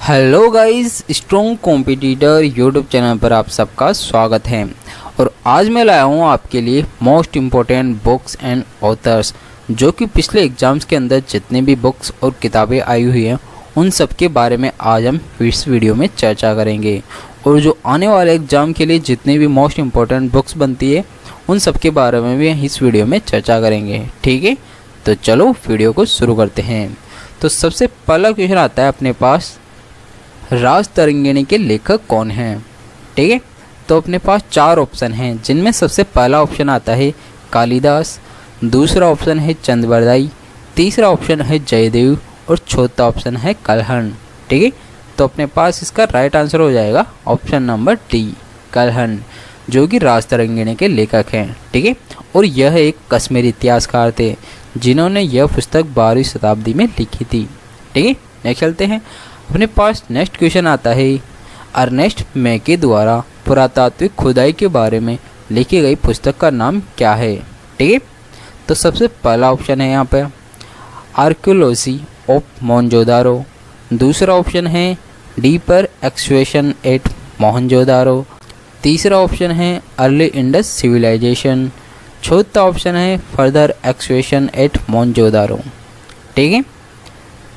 Hello guys, strong competitor YouTube channel पर आप सबका स्वागत है। और आज मैं लाया हूँ आपके लिए most important books and authors, जो कि पिछले एग्ज़ाम्स के अंदर जितने भी बुक्स और किताबें आई हुई हैं उन सब के बारे में आज हम इस वीडियो में चर्चा करेंगे। और जो आने वाले एग्ज़ाम के लिए जितनी भी मोस्ट इम्पोर्टेंट बुक्स बनती है उन सब के बारे में भी इस वीडियो में चर्चा करेंगे। ठीक है, तो चलो वीडियो को शुरू करते हैं। तो सबसे पहला क्वेश्चन आता है अपने पास, राजतरंगिणी के लेखक कौन हैं? ठीक है, तो अपने पास चार ऑप्शन हैं, जिनमें सबसे पहला ऑप्शन आता है कालिदास, दूसरा ऑप्शन है चंद्रबरदाई, तीसरा ऑप्शन है जयदेव और चौथा ऑप्शन है कल्हण। ठीक है, तो अपने पास इसका राइट आंसर हो जाएगा ऑप्शन नंबर डी, कल्हण, जो कि राजतरंगिणी के लेखक हैं। ठीक है, और यह एक कश्मीरी इतिहासकार थे जिन्होंने यह पुस्तक 12वीं शताब्दी में लिखी थी। ठीक है, नेक्स्ट चलते हैं। अपने पास नेक्स्ट क्वेश्चन आता है, अर्नेस्ट मैके द्वारा पुरातात्विक खुदाई के बारे में लिखी गई पुस्तक का नाम क्या है? ठीक है, तो सबसे पहला ऑप्शन है यहाँ पे आर्कियोलॉजी ऑफ मोहनजोदारो, दूसरा ऑप्शन है डीपर एक्सकेवेशन एट मोहनजोदारो, तीसरा ऑप्शन है अर्ली इंडस सिविलाइजेशन, चौथा ऑप्शन है फर्दर एक्सकेवेशन एट मोहनजोदारो। ठीक है,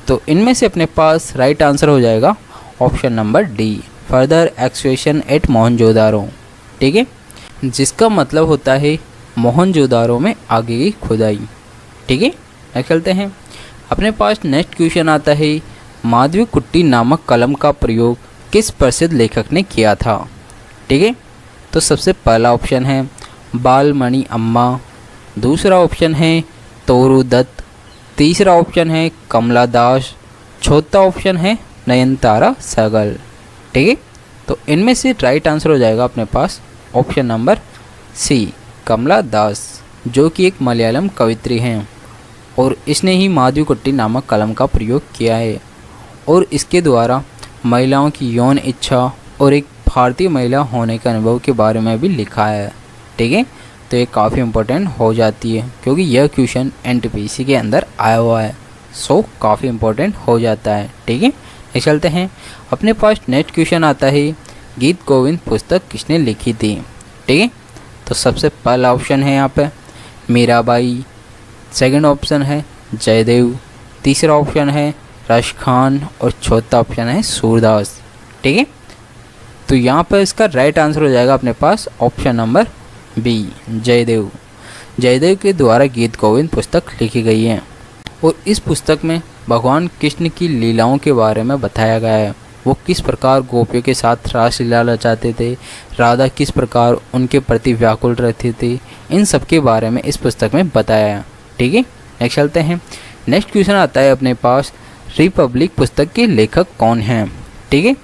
तो इनमें से अपने पास राइट आंसर हो जाएगा option number D, further excavation at Mohenjodaro. ठीक है, जिसका मतलब होता है मोहनजोदारो में आगे की खुदाई। ठीक है, नेक्स्ट चलते हैं। अपने पास नेक्स्ट क्वेश्चन आता है, माधवीकुट्टी नामक कलम का प्रयोग किस प्रसिद्ध लेखक ने किया था? ठीक है, तो सबसे पहला ऑप्शन है बालमणि अम्मा, दूसरा ऑप्शन है तोरू दत्त, तीसरा ऑप्शन है कमला दास, चौथा ऑप्शन है नयनतारा सहगल। ठीक है, तो इनमें से राइट आंसर हो जाएगा अपने पास ऑप्शन नंबर सी, कमला दास, जो कि एक मलयालम कवित्री हैं और इसने ही माधवीकुट्टी नामक कलम का प्रयोग किया है और इसके द्वारा महिलाओं की यौन इच्छा और एक भारतीय महिला होने के अनुभव के बारे में भी लिखा है। ठीक है, तो ये काफ़ी इम्पोर्टेंट हो जाती है क्योंकि यह क्वेश्चन एनटीपीसी के अंदर आया हुआ है, सो काफ़ी इम्पोर्टेंट हो जाता है। ठीक है, नेक्स्ट चलते हैं। अपने पास नेक्स्ट क्वेश्चन आता है, गीत गोविंद पुस्तक किसने लिखी थी? ठीक है, तो सबसे पहला ऑप्शन है यहाँ पे मीराबाई, सेकंड ऑप्शन है जयदेव, तीसरा ऑप्शन है रश खान और चौथा ऑप्शन है सूरदास। ठीक है, तो यहाँ पर इसका राइट आंसर हो जाएगा अपने पास option number B, Jaydev. Jaydev के द्वारा गीत गोविंद पुस्तक लिखी गई है और इस पुस्तक में भगवान कृष्ण की लीलाओं के बारे में बताया गया है। वो किस प्रकार गोपियों के साथ रासलीला रचाते थे, राधा किस प्रकार उनके प्रति व्याकुल रहती थी, इन सब के बारे में इस पुस्तक में बताया है। ठीक है, नेक्स्ट चलते हैं। नेक्स्ट क्वेश्चन आता है अपने पास, रिपब्लिक पुस्तक के लेखक कौन हैं? ठीक है,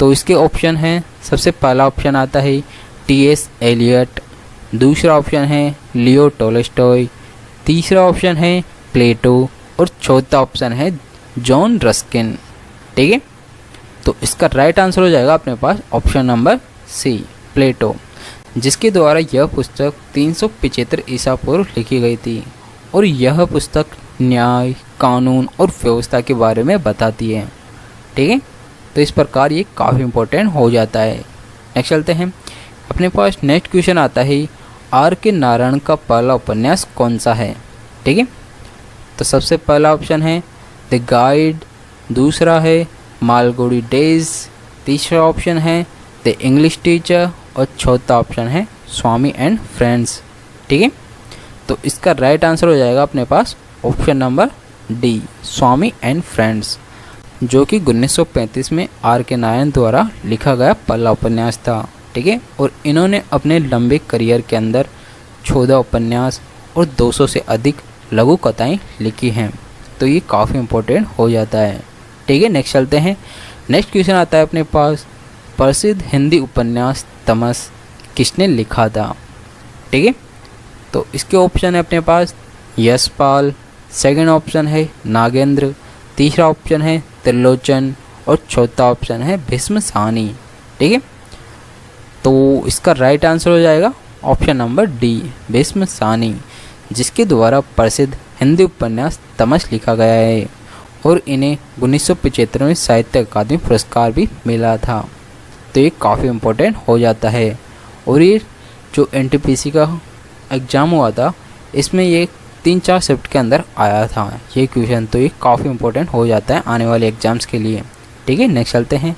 तो इसके ऑप्शन हैं, सबसे पहला ऑप्शन आता है टी.एस. एलियट, दूसरा ऑप्शन है लियो टोल्स्टॉय, तीसरा ऑप्शन है प्लेटो और चौथा ऑप्शन है जॉन रस्किन। ठीक है, तो इसका राइट आंसर हो जाएगा अपने पास ऑप्शन नंबर सी, प्लेटो, जिसके द्वारा यह पुस्तक 375 ईसा पूर्व लिखी गई थी और यह पुस्तक न्याय, कानून और व्यवस्था के बारे में बताती है। ठीक है, तो इस प्रकार ये काफ़ी इम्पोर्टेंट हो जाता है। नेक्स्ट चलते हैं। अपने पास नेक्स्ट क्वेश्चन आता है, आर के नारायण का पहला उपन्यास कौन सा है? ठीक है, तो सबसे पहला ऑप्शन है द गाइड, दूसरा है मालगुडी डेज, तीसरा ऑप्शन है द इंग्लिश टीचर और चौथा ऑप्शन है स्वामी एंड फ्रेंड्स। ठीक है, तो इसका राइट आंसर हो जाएगा अपने पास option number D, Swami and friends, जो कि 1935 में आर के नारायण द्वारा लिखा गया पहला उपन्यास था। ठीक है, और इन्होंने अपने लंबे करियर के अंदर 14 उपन्यास और 200 से अधिक लघु कथाएँ लिखी हैं, तो ये काफ़ी इम्पोर्टेंट हो जाता है। ठीक है, नेक्स्ट चलते हैं। नेक्स्ट क्वेश्चन आता है अपने पास, प्रसिद्ध हिंदी उपन्यास तमस किसने लिखा था? ठीक है, तो इसके ऑप्शन है अपने पास यशपाल, सेकंड ऑप्शन है नागेंद्र, तीसरा ऑप्शन है त्रिलोचन और चौथा ऑप्शन है भीष्म साहनी। ठीक है, तो इसका राइट आंसर हो जाएगा option number D, Bhishma Sahni, जिसके द्वारा प्रसिद्ध हिंदी उपन्यास तमस लिखा गया है और इन्हें 1975 में साहित्य अकादमी पुरस्कार भी मिला था। तो ये काफ़ी इम्पोर्टेंट हो जाता है। और ये जो एनटीपीसी का एग्ज़ाम हुआ था इसमें ये 3-4 शिफ्ट के अंदर आया था ये क्वेश्चन। तो ये काफ़ी इम्पोर्टेंट हो जाता है आने वाले एग्ज़ाम्स के लिए। ठीक है, नेक्स्ट चलते हैं।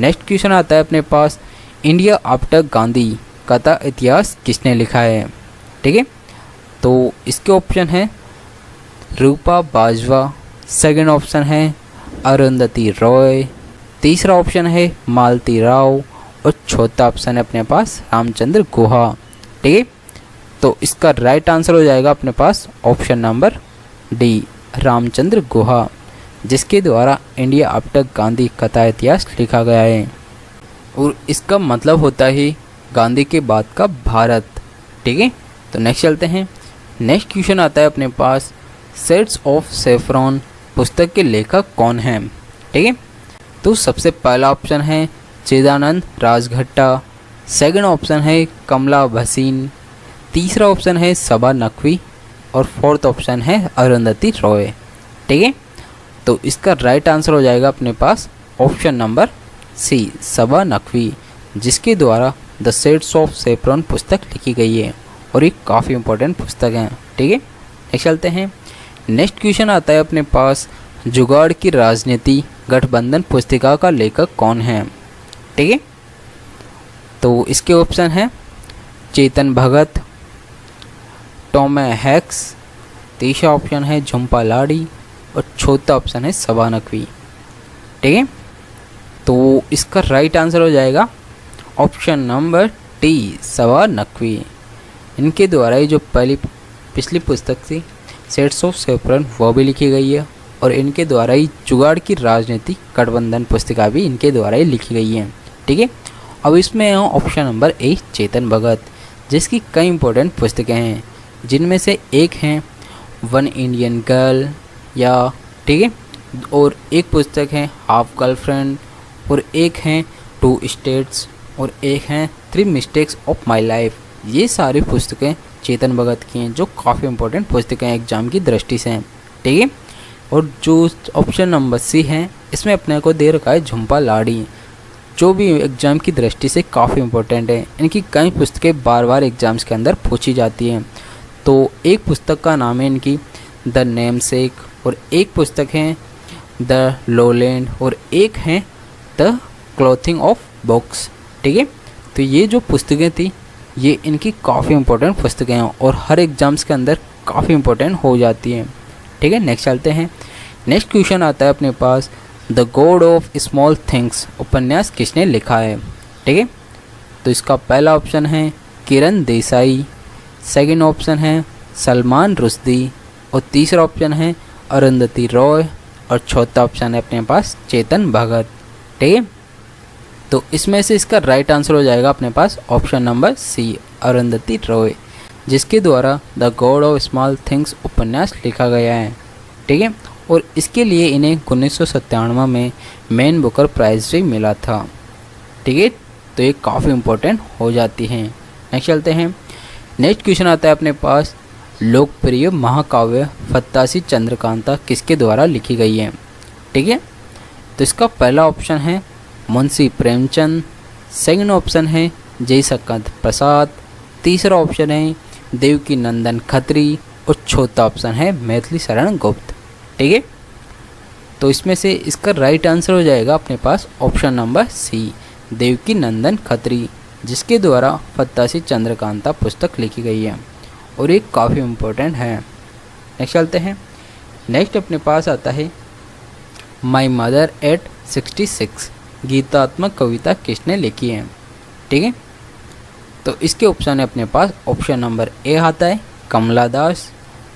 नेक्स्ट क्वेश्चन आता है अपने पास, इंडिया आफ्टर गांधी कथा इतिहास किसने लिखा है। ठीक है, तो इसके ऑप्शन है रूपा बाजवा, सेकंड ऑप्शन है अरुंधति रॉय, तीसरा ऑप्शन है मालती राव और चौथा ऑप्शन है अपने पास रामचंद्र गुहा। ठीक है, तो इसका राइट आंसर हो जाएगा अपने पास option number D, Ramachandra Guha, जिसके द्वारा इंडिया आफ्टर गांधी कथा इतिहास लिखा गया है। और इसका मतलब होता है गांधी के बाद का भारत। ठीक है, तो नेक्स्ट चलते हैं। नेक्स्ट क्वेश्चन आता है अपने पास, शेड्स ऑफ सेफ्रॉन पुस्तक के लेखक कौन हैं। ठीक है, तो सबसे पहला ऑप्शन है चिदानंद राजघट्टा, सेकंड ऑप्शन है कमला भसीन, तीसरा ऑप्शन है सबा नकवी और फोर्थ ऑप्शन है अरुंधति रॉय। ठीक है, तो इसका राइट आंसर हो जाएगा अपने पास ऑप्शन नंबर सी, सबा नकवी, जिसके द्वारा द शेड्स ऑफ सेफ्रॉन पुस्तक लिखी गई है और ये काफ़ी इंपॉर्टेंट पुस्तक है। ठीक है, नेक्स्ट चलते हैं। नेक्स्ट क्वेश्चन आता है अपने पास, जुगाड़ की राजनीति गठबंधन पुस्तिका का लेखक कौन है। ठीक है, तो इसके ऑप्शन है चेतन भगत, टॉमे हैक्स, तीसरा ऑप्शन है झुम्पा लाड़ी और चौथा ऑप्शन है सबा नकवी। ठीक है, तो इसका राइट आंसर हो जाएगा ऑप्शन नंबर टी, सबा नकवी। इनके द्वारा ही जो पिछली पुस्तक थी शेड्स ऑफ सेफ्रॉन वो भी लिखी गई है और इनके द्वारा ही जुगाड़ की राजनीति गठबंधन पुस्तिका भी इनके द्वारा ही लिखी गई है। ठीक है, अब इसमें है ऑप्शन नंबर ए, चेतन भगत, जिसकी कई इंपॉर्टेंट पुस्तकें हैं, जिनमें से एक हैं वन इंडियन गर्ल या, ठीक है, और एक पुस्तक है हाफ गर्लफ्रेंड और एक हैं टू स्टेट्स और एक हैं 3 मिस्टेक्स ऑफ माई लाइफ। ये सारी पुस्तकें चेतन भगत की हैं जो काफ़ी इंपॉर्टेंट पुस्तकें एग्जाम की दृष्टि से हैं। ठीक है, और जो ऑप्शन नंबर सी है इसमें अपने को दे रखा है झुम्पा लाड़ी, जो भी एग्ज़ाम की दृष्टि से काफ़ी इंपॉर्टेंट है। इनकी कई पुस्तकें बार बार एग्ज़ाम्स के अंदर पूछी जाती हैं। तो एक पुस्तक का नाम है इनकी द नेमसेक और एक पुस्तक है द लोलैंड और एक है द क्लॉथिंग ऑफ बॉक्स। ठीक है, तो ये जो पुस्तकें थी ये इनकी काफ़ी इंपॉर्टेंट पुस्तकें हैं और हर एग्ज़ाम्स के अंदर काफ़ी इंपॉर्टेंट हो जाती हैं। ठीक है, नेक्स्ट चलते हैं। नेक्स्ट क्वेश्चन आता है अपने पास, the god of small things उपन्यास किसने लिखा है। ठीक है, तो इसका पहला ऑप्शन है किरण देसाई, सेकंड ऑप्शन है सलमान रुश्दी और तीसरा ऑप्शन है अरुंधति रॉय और चौथा ऑप्शन है अपने पास चेतन भगत। ठीक है, तो इसमें से इसका राइट आंसर हो जाएगा अपने पास option number C, Arundhati Roy, जिसके द्वारा the god of small things उपन्यास लिखा गया है। ठीक है, और इसके लिए इन्हें 1997 में मैन बुकर प्राइज़ भी मिला था। ठीक है, तो ये काफ़ी इंपॉर्टेंट हो जाती हैं। नेक्स्ट चलते हैं। नेक्स्ट क्वेश्चन आता है अपने पास, लोकप्रिय महाकाव्य फत्तासी चंद्रकांता किसके द्वारा लिखी गई है। ठीक है, तो इसका पहला ऑप्शन है मुंशी प्रेमचंद, सेकंड ऑप्शन है जयशंकर प्रसाद, तीसरा ऑप्शन है देवकी नंदन खत्री और चौथा ऑप्शन है मैथिली शरण गुप्त। ठीक है, तो इसमें से इसका राइट आंसर हो जाएगा अपने पास ऑप्शन नंबर सी, देवकी नंदन खत्री, जिसके द्वारा फत्तासी चंद्रकांता पुस्तक लिखी गई है और ये काफ़ी इम्पोर्टेंट है। नेक्स्ट चलते हैं। नेक्स्ट अपने पास आता है माई मदर एट 66 गीतात्मक कविता किसने लिखी है। ठीक है, तो इसके ऑप्शन है अपने पास ऑप्शन नंबर ए आता है Kamala Das,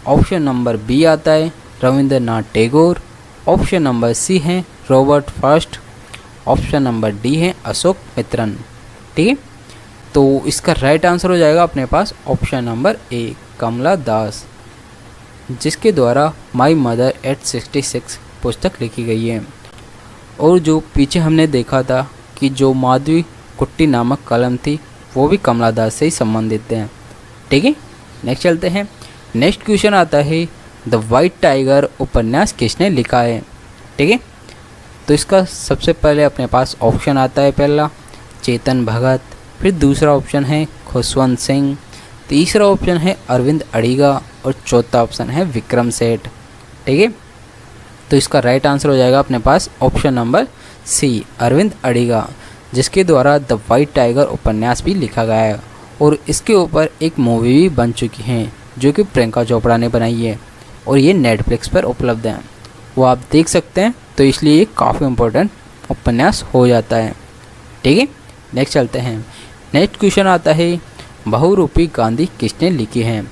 option number B आता है Rabindranath Tagore, option number C है Robert Frost, option number D है अशोक मित्रन। ठीक है, तो इसका राइट आंसर हो जाएगा अपने पास ऑप्शन नंबर ए, कमला दास, जिसके द्वारा माई मदर एट 66 पुस्तक लिखी गई है। और जो पीछे हमने देखा था कि जो माधवी कुट्टी नामक कलम थी वो भी कमला दास से ही संबंधित हैं। ठीक है, नेक्स्ट चलते हैं। नेक्स्ट क्वेश्चन आता है द वाइट टाइगर उपन्यास किसने लिखा है। ठीक है। तो इसका सबसे पहले अपने पास ऑप्शन आता है पहला चेतन भगत, फिर दूसरा ऑप्शन है खुशवंत सिंह, तीसरा ऑप्शन है अरविंद अड़िगा और चौथा ऑप्शन है विक्रम सेठ। ठीक है। तो इसका राइट आंसर हो जाएगा अपने पास ऑप्शन नंबर सी अरविंद अड़िगा, जिसके द्वारा द वाइट टाइगर उपन्यास भी लिखा गया है और इसके ऊपर एक मूवी भी बन चुकी है जो कि प्रियंका चोपड़ा ने बनाई है और ये नेटफ्लिक्स पर उपलब्ध है, वो आप देख सकते हैं। तो इसलिए ये काफ़ी इम्पोर्टेंट उपन्यास हो जाता है। ठीक है। नेक्स्ट चलते हैं। नेक्स्ट क्वेश्चन आता है बहुरूपी गांधी किसने लिखी है।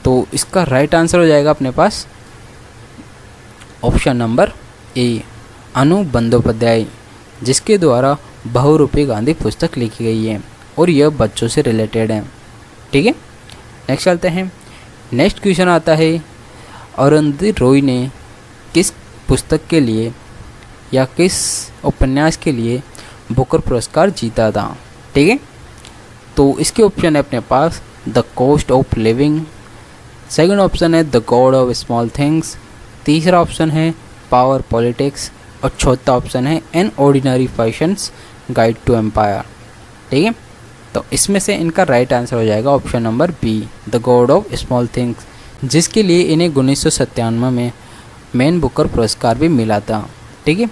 तो इसका राइट आंसर हो जाएगा अपने पास ऑप्शन नंबर ए अनु बंदोपाध्याय, जिसके द्वारा बहुरूपी गांधी पुस्तक लिखी गई है और यह बच्चों से रिलेटेड है। ठीक है। नेक्स्ट चलते हैं। नेक्स्ट क्वेश्चन आता है अरुंधति रॉय ने किस पुस्तक के लिए या किस उपन्यास के लिए बुकर पुरस्कार जीता था। ठीक है। तो इसके ऑप्शन है अपने पास the cost of living, second option है the god of small things, तीसरा ऑप्शन है पावर पॉलिटिक्स और चौथा ऑप्शन है an ordinary person's guide to empire. ठीक है। तो इसमें से इनका राइट आंसर हो जाएगा option number be the god of small things, जिसके लिए इन्हें 1997 में मैन बुकर पुरस्कार भी मिला था। ठीक है।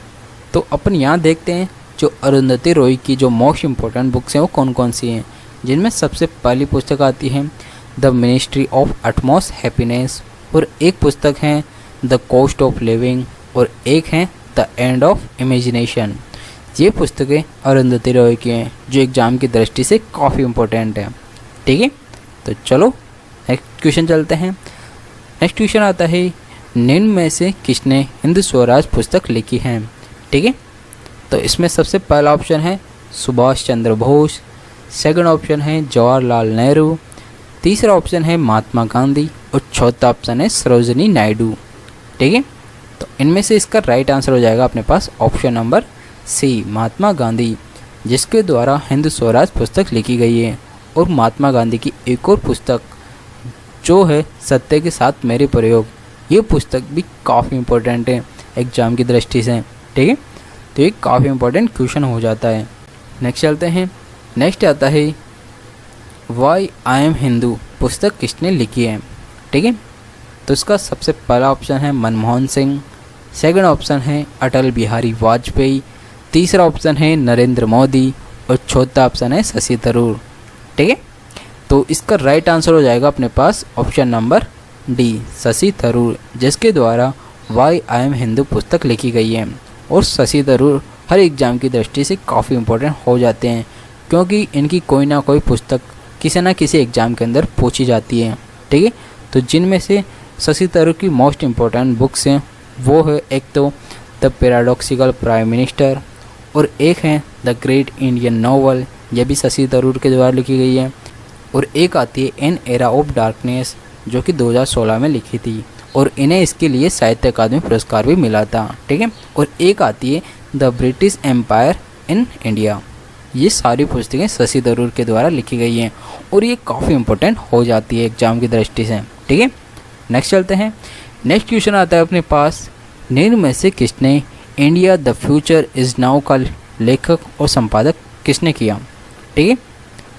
तो अपन यहाँ देखते हैं जो अरुंधति रॉय की जो मोस्ट इम्पोर्टेंट बुक्स हैं वो कौन कौन सी हैं, जिनमें सबसे पहली पुस्तक आती है the ministry of utmost happiness और एक पुस्तक है द कॉस्ट ऑफ लिविंग और एक है द एंड ऑफ इमेजिनेशन। ये पुस्तकें अरुंधति रॉय की हैं जो एग्ज़ाम की दृष्टि से काफ़ी इम्पोर्टेंट है। ठीक है। तो चलो नेक्स्ट क्वेश्चन चलते हैं। नेक्स्ट क्वेश्चन आता है निम्न में से किसने हिंद स्वराज पुस्तक लिखी है। ठीक है। तो इसमें सबसे पहला ऑप्शन है सुभाष चंद्र बोस, सेकंड ऑप्शन है जवाहरलाल नेहरू, तीसरा ऑप्शन है महात्मा गांधी और चौथा ऑप्शन है सरोजिनी नायडू। ठीक है। तो इनमें से इसका राइट आंसर हो जाएगा अपने पास ऑप्शन नंबर सी महात्मा गांधी, जिसके द्वारा हिंद स्वराज पुस्तक लिखी गई है। और महात्मा गांधी की एक और पुस्तक जो है सत्य के साथ मेरे प्रयोग, ये पुस्तक भी काफ़ी इम्पोर्टेंट है एग्ज़ाम की दृष्टि से। ठीक है। तो ये काफ़ी इम्पोर्टेंट क्वेश्चन हो जाता है। नेक्स्ट चलते हैं। नेक्स्ट आता है वाई आई एम हिंदू पुस्तक किसने लिखी है। ठीक है। तो इसका सबसे पहला ऑप्शन है मनमोहन सिंह, सेकंड ऑप्शन है अटल बिहारी वाजपेयी, तीसरा ऑप्शन है नरेंद्र मोदी और चौथा ऑप्शन है शशि थरूर। ठीक है। तो इसका राइट आंसर हो जाएगा अपने पास option number D Shashi Tharoor, जिसके द्वारा वाई आई एम हिंदू पुस्तक लिखी गई है। और शशि थरूर हर एग्ज़ाम की दृष्टि से काफ़ी इम्पोर्टेंट हो जाते हैं, क्योंकि इनकी कोई ना कोई पुस्तक किसी ना किसी एग्ज़ाम के अंदर पूछी जाती है। ठीक है। तो जिनमें से शशि थरूर की मोस्ट इम्पोर्टेंट बुक्स हैं वो है एक तो द पैराडॉक्सिकल प्राइम मिनिस्टर और एक है द ग्रेट इंडियन नॉवल, यह भी शशि थरूर के द्वारा लिखी गई है। और एक आती है एन एरा ऑफ डार्कनेस जो कि 2016 में लिखी थी और इन्हें इसके लिए साहित्य अकादमी पुरस्कार भी मिला था। ठीक है। और एक आती है the British Empire in India. ये सारी पुस्तकें शशि थरूर के द्वारा लिखी गई हैं और ये काफ़ी इंपॉर्टेंट हो जाती है एग्जाम की दृष्टि से। ठीक है। नेक्स्ट चलते हैं। नेक्स्ट क्वेश्चन आता है अपने पास निम्न में से किसने India the future is now का लेखक और संपादक किसने किया। ठीक है।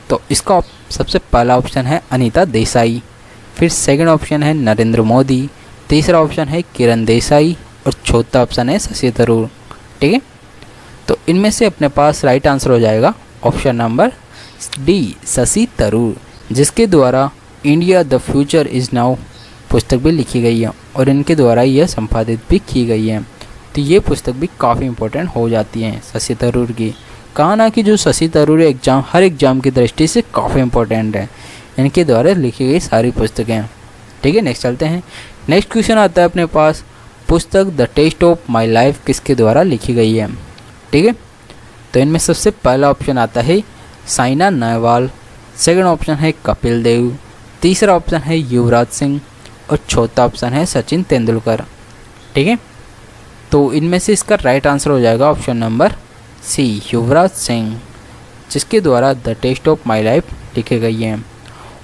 तो इसका सबसे पहला ऑप्शन है अनीता देसाई, फिर सेकंड ऑप्शन है नरेंद्र मोदी, तीसरा ऑप्शन है किरण देसाई और चौथा ऑप्शन है शशि थरूर। ठीक है। तो इनमें से अपने पास राइट आंसर हो जाएगा option number D Shashi Tharoor, जिसके द्वारा India the future is now पुस्तक भी लिखी गई है और इनके द्वारा यह संपादित भी की गई है। तो ये पुस्तक भी काफ़ी इंपॉर्टेंट हो जाती हैं शशि थरूर की। कहा ना कि जो शशि थरूर एग्जाम हर एग्जाम की दृष्टि से काफ़ी इंपॉर्टेंट है, इनके द्वारा लिखी गई सारी पुस्तकें। ठीक है। नेक्स्ट चलते हैं। नेक्स्ट क्वेश्चन आता है अपने पास पुस्तक the test of my life किसके द्वारा लिखी गई है। ठीक है। तो इनमें सबसे पहला ऑप्शन आता है साइना नेहवाल, सेकंड ऑप्शन है कपिल देव, तीसरा ऑप्शन है युवराज सिंह और चौथा ऑप्शन है सचिन तेंदुलकर। ठीक है। तो इनमें से इसका राइट आंसर हो जाएगा option number C Yuvraj Singh, जिसके द्वारा the test of my life लिखी गई है।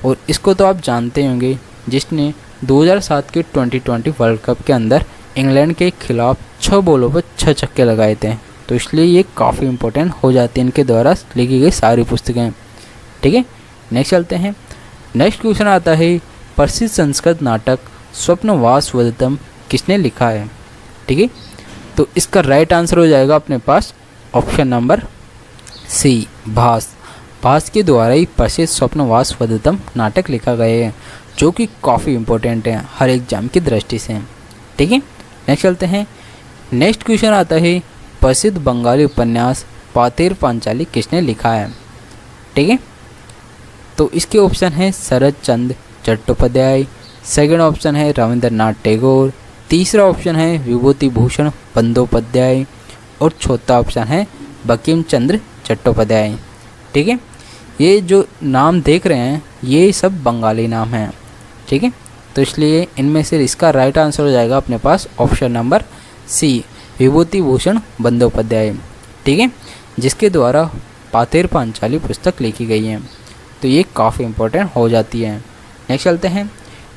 और इसको तो आप जानते होंगे, जिसने 2007 के 2020 वर्ल्ड कप के अंदर इंग्लैंड के खिलाफ 6 बॉलों पर 6 छक्के लगाए थे। तो इसलिए ये काफ़ी इंपॉर्टेंट हो जाती है इनके द्वारा लिखी गई सारी पुस्तकें। ठीक है, नेक्स्ट चलते हैं। नेक्स्ट क्वेश्चन आता है, प्रसिद्ध संस्कृत नाटक स्वप्नवास वदतम किसने लिखा है? ठीक है, तो इसका राइट आंसर हो जाएगा अपने पास ऑप्शन नंबर सी, भास। भास के द्वारा ही प्रसिद्ध स्वप्नवास वदतम नाटक लिखा गया है, जो कि काफ़ी इंपॉर्टेंट है हर एग्जाम की दृष्टि से। ठीक है, नेक्स्ट चलते हैं। नेक्स्ट क्वेश्चन आता है, प्रसिद्ध बंगाली उपन्यास पातेर पांचाली किसने लिखा है? ठीक है, तो इसके ऑप्शन है शरद चंद्र चट्टोपाध्याय, सेकंड ऑप्शन है रविंद्रनाथ टैगोर, तीसरा ऑप्शन है विभूति भूषण बंदोपाध्याय और चौथा ऑप्शन है बंकिम चंद्र चट्टोपाध्याय। ठीक है, ये जो नाम देख रहे हैं ये सब बंगाली नाम हैं। ठीक है, तो इसलिए इनमें से इसका राइट आंसर हो जाएगा अपने पास ऑप्शन नंबर सी, विभूति भूषण बंदोपाध्याय। ठीक है, जिसके द्वारा पातेर पांचाली पुस्तक लिखी गई है। तो ये काफ़ी इंपॉर्टेंट हो जाती है। नेक्स्ट चलते हैं।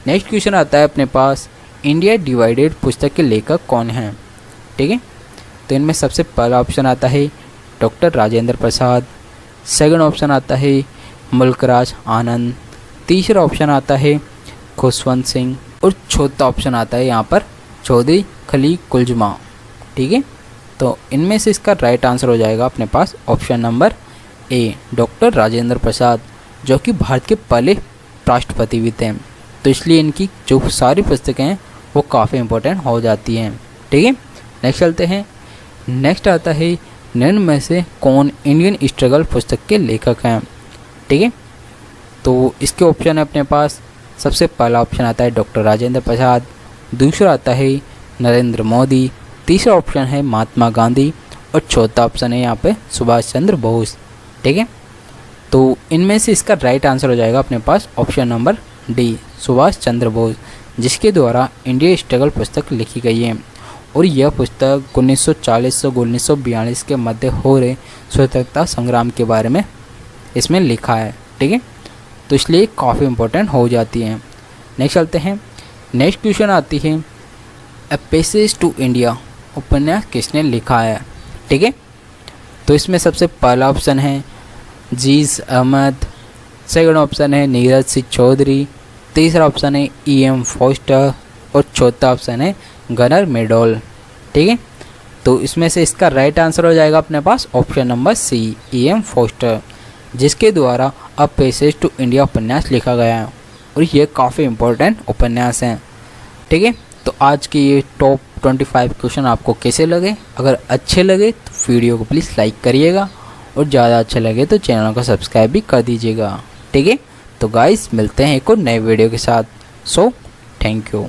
नेक्स्ट क्वेश्चन आता है अपने पास, इंडिया डिवाइडेड पुस्तक के लेखक कौन हैं? ठीक है, तो इनमें सबसे पहला ऑप्शन आता है डॉक्टर राजेंद्र प्रसाद, सेकंड ऑप्शन आता है मुल्कराज आनंद, तीसरा ऑप्शन आता है खुशवंत सिंह और चौथा ऑप्शन आता है यहाँ पर चौधरी खली कुलजमा। ठीक है, तो इनमें से इसका राइट आंसर हो जाएगा अपने पास option number A, doctor Rajendra Prasad, जो कि भारत के पहले राष्ट्रपति भी थे। तो इसलिए इनकी जो सारी पुस्तकें हैं वो काफ़ी इंपॉर्टेंट हो जाती हैं। ठीक है, नेक्स्ट चलते हैं। नेक्स्ट आता है, निम्न में से कौन इंडियन स्ट्रगल पुस्तक के लेखक हैं? ठीक है, तो इसके ऑप्शन है अपने पास, सबसे पहला ऑप्शन आता है डॉक्टर राजेंद्र प्रसाद, दूसरा आता है नरेंद्र मोदी, तीसरा ऑप्शन है महात्मा गांधी और चौथा ऑप्शन है यहाँ पे सुभाष चंद्र बोस। ठीक है, तो इनमें से इसका राइट आंसर हो जाएगा अपने पास option number D, Subhash Chandra Bose, जिसके द्वारा इंडिया स्ट्रगल पुस्तक लिखी गई है। और यह पुस्तक 1940 से 1942 के मध्य हो रहे स्वतंत्रता संग्राम के बारे में इसमें लिखा है। ठीक है, तो इसलिए काफ़ी इंपॉर्टेंट हो जाती हैं। नेक्स्ट चलते हैं। नेक्स्ट क्वेश्चन आती है, ए पैसेज टू इंडिया उपन्यास किसने लिखा है? ठीक है, तो इसमें सबसे पहला ऑप्शन है जीज अहमद, सेकंड ऑप्शन है नीरज सिंह चौधरी, तीसरा ऑप्शन है E.M. फोस्टर और चौथा ऑप्शन है गनर मेडोल। ठीक है, तो इसमें से इसका राइट आंसर हो जाएगा अपने पास option number C, E.M. Forster, जिसके द्वारा अ पैसेज टू इंडिया उपन्यास लिखा गया है और ये काफ़ी इंपॉर्टेंट उपन्यास हैं। ठीक है, तो आज के ये टॉप 25 क्वेश्चन आपको कैसे लगे? अगर अच्छे लगे तो वीडियो को प्लीज़ लाइक करिएगा और ज़्यादा अच्छे लगे तो चैनल को सब्सक्राइब भी कर दीजिएगा। ठीक है, तो गाइस मिलते हैं एक और नए वीडियो के साथ। So thank you.